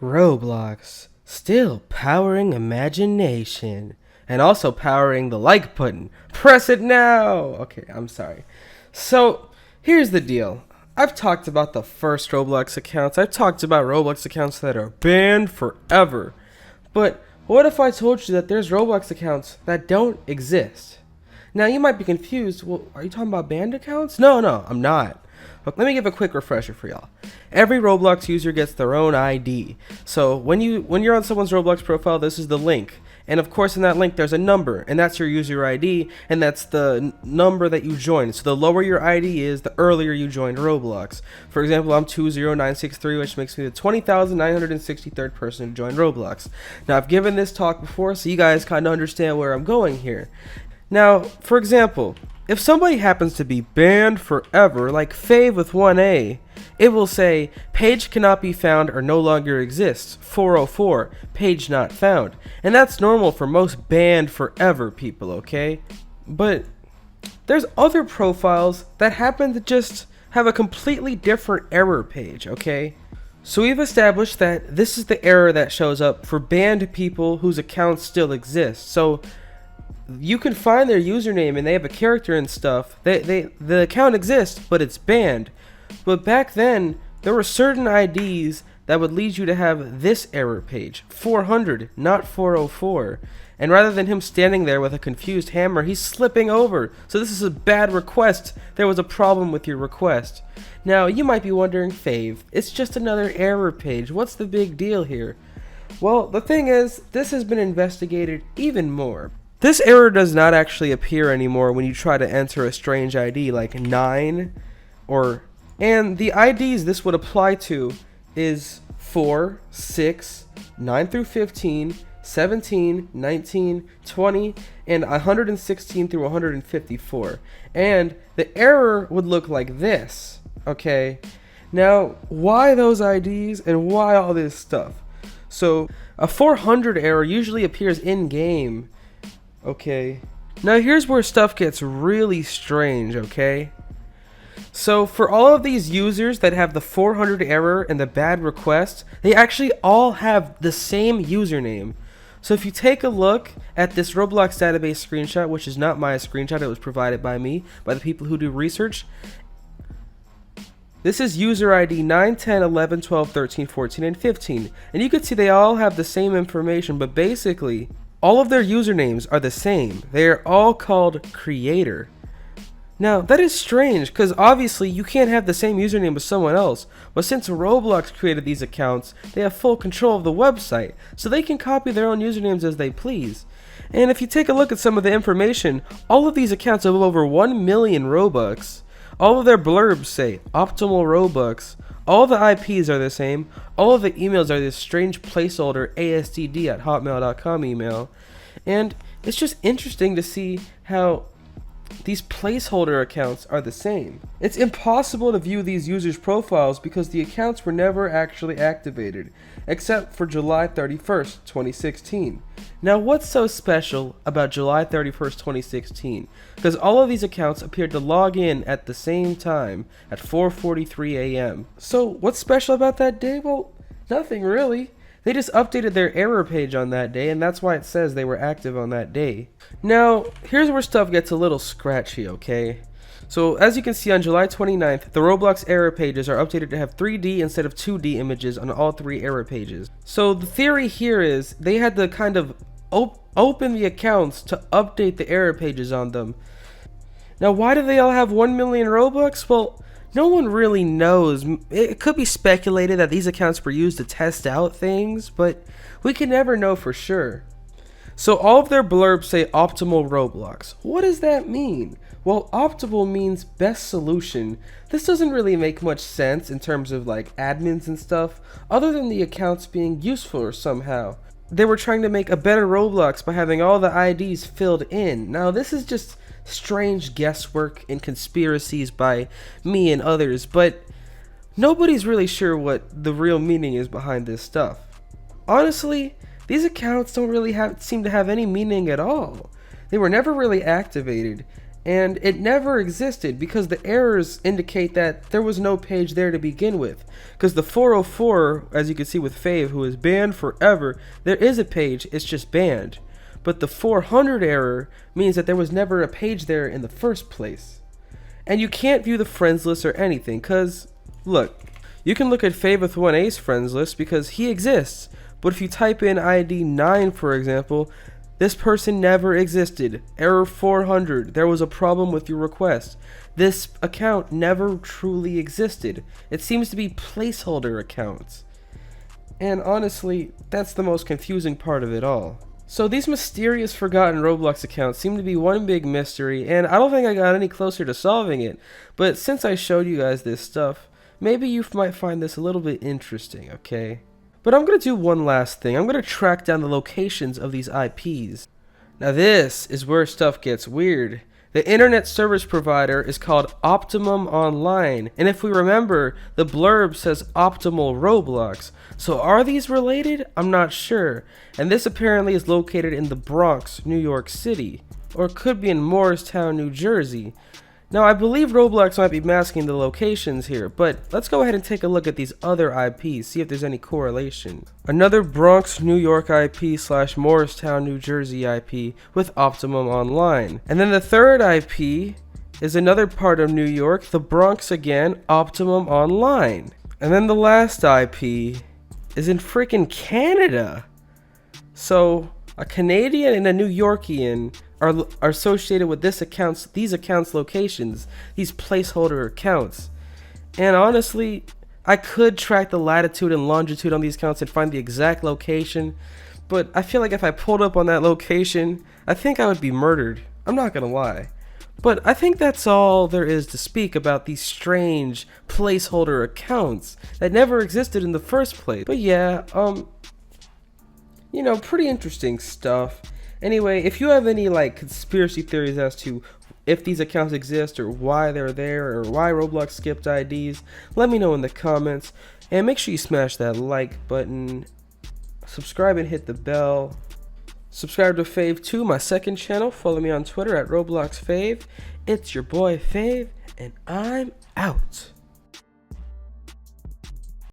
Roblox, still powering imagination. And also powering the like button. Press it now! Okay, I'm sorry. So, here's the deal. I've talked about the first Roblox accounts. I've talked about Roblox accounts that are banned forever. But what if I told you that there's Roblox accounts that don't exist? Now, you might be confused. Well, are you talking about banned accounts? No, I'm not. Let me give a quick refresher for y'all. Every Roblox user gets their own ID. So when you're on someone's Roblox profile, this is the link. And of course in that link there's a number, and that's your user ID, and that's the number that you joined. So the lower your ID is, the earlier you joined Roblox. For example, I'm 20963, which makes me the 20,963rd person to join Roblox. Now I've given this talk before, so you guys kind of understand where I'm going here. Now, for example, if somebody happens to be banned forever, like Fave with 1A, it will say, page cannot be found or no longer exists, 404, page not found. And that's normal for most banned forever people, okay? But there's other profiles that happen to just have a completely different error page, okay? So we've established that this is the error that shows up for banned people whose accounts still exist. So you can find their username and they have a character and stuff. The account exists, but it's banned. But back then, there were certain IDs that would lead you to have this error page, 400, not 404. And rather than him standing there with a confused hammer, he's slipping over. So this is a bad request. There was a problem with your request. Now, you might be wondering, Fave, it's just another error page. What's the big deal here? Well, the thing is, this has been investigated even more. This error does not actually appear anymore when you try to enter a strange ID like 9 and the IDs this would apply to is 4, 6, 9 through 15, 17, 19, 20, and 116 through 154. And the error would look like this, okay? Now, why those IDs and why all this stuff? So, a 400 error usually appears in-game. Okay, now here's where stuff gets really strange, okay? So for all of these users that have the 400 error and the bad request, they actually all have the same username. So if you take a look at this Roblox database screenshot, which is not my screenshot, it was provided by me, by the people who do research. This is user ID 9, 10, 11, 12, 13, 14, and 15. And you can see they all have the same information, but basically all of their usernames are the same. They are all called creator. Now, that is strange, because obviously you can't have the same username as someone else, but since Roblox created these accounts, they have full control of the website, so they can copy their own usernames as they please. And if you take a look at some of the information, all of these accounts have over 1 million Robux. All of their blurbs say optimal Robux. All the IPs are the same. All of the emails are this strange placeholder asdd@hotmail.com email. And it's just interesting to see how these placeholder accounts are the same. It's impossible to view these users' profiles because the accounts were never actually activated, except for July 31st, 2016. Now, what's so special about July 31st, 2016? Because all of these accounts appeared to log in at the same time at 4:43 a.m. So, what's special about that day? Well, nothing really. They just updated their error page on that day, and that's why it says they were active on that day. Now, here's where stuff gets a little scratchy, okay? So, as you can see on July 29th, the Roblox error pages are updated to have 3D instead of 2D images on all 3 error pages. So, the theory here is they had to kind of open the accounts to update the error pages on them. Now, why do they all have 1 million Robux? Well, no one really knows. It could be speculated that these accounts were used to test out things, but we can never know for sure. So all of their blurbs say optimal Roblox. What does that mean? Well, optimal means best solution. This doesn't really make much sense in terms of like admins and stuff, other than the accounts being useful or somehow. They were trying to make a better Roblox by having all the IDs filled in. Now this is just strange guesswork and conspiracies by me and others, but nobody's really sure what the real meaning is behind this stuff. Honestly, these accounts don't really seem to have any meaning at all. They were never really activated, and it never existed because the errors indicate that there was no page there to begin with. Because the 404, as you can see with Fave, who is banned forever, there is a page, it's just banned. But the 400 error means that there was never a page there in the first place. And you can't view the friends list or anything, because, look, you can look at Fave with 1A's friends list because he exists. But if you type in ID 9, for example, this person never existed. Error 400. There was a problem with your request. This account never truly existed. It seems to be placeholder accounts. And honestly, that's the most confusing part of it all. So these mysterious forgotten Roblox accounts seem to be one big mystery, and I don't think I got any closer to solving it. But since I showed you guys this stuff, maybe you might find this a little bit interesting, okay? But I'm going to do one last thing. I'm going to track down the locations of these IPs. Now this is where stuff gets weird. The internet service provider is called Optimum Online, and if we remember, the blurb says Optimal Roblox. So are these related? I'm not sure. And this apparently is located in the Bronx, New York City, or it could be in Morristown, New Jersey. Now I believe Roblox might be masking the locations here, but let's go ahead and take a look at these other IPs, see if there's any correlation. Another Bronx, New York IP / Morristown, New Jersey IP with Optimum Online. And then the third IP is another part of New York, the Bronx again, Optimum Online. And then the last IP is in freaking Canada. So a Canadian and a New Yorkian are associated with these accounts locations, these placeholder accounts. And honestly, I could track the latitude and longitude on these accounts and find the exact location, but I feel like if I pulled up on that location, I think I would be murdered. I'm not gonna lie. But I think that's all there is to speak about these strange placeholder accounts that never existed in the first place. But yeah, you know, pretty interesting stuff. Anyway, if you have any like conspiracy theories as to if these accounts exist or why they're there or why Roblox skipped IDs, let me know in the comments. And make sure you smash that like button, subscribe and hit the bell. Subscribe to Fave 2, my second channel. Follow me on Twitter at ROBLOX Fave. It's your boy Fave, and I'm out.